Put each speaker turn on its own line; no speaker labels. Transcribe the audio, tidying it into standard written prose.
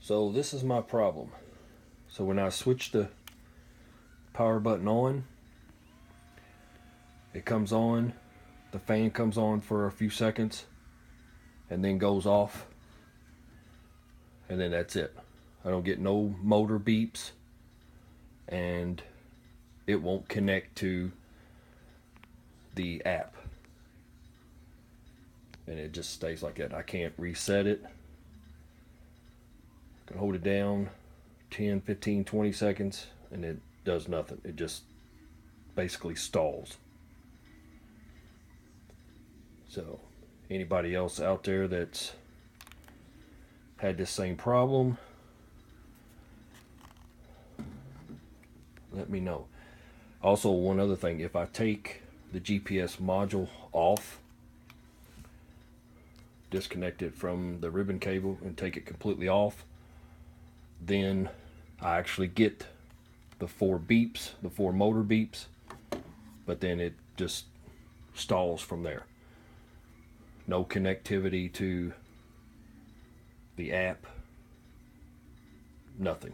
So this is my problem. So when I switch the power button on, it comes on, the fan comes on for a few seconds and then goes off, and then that's it. I don't get no motor beeps, and it won't connect to the app, and it just stays like that. I can't reset it. I can hold it down 10, 15, 20 seconds and it does nothing. It just basically stalls. So anybody else out there that's had this same problem, let me know. Also, one other thing, if I take the GPS module off, disconnect it from the ribbon cable and take it completely off, then I actually get the 4 beeps, the 4 motor beeps, but then it just stalls from there. No connectivity to the app, nothing.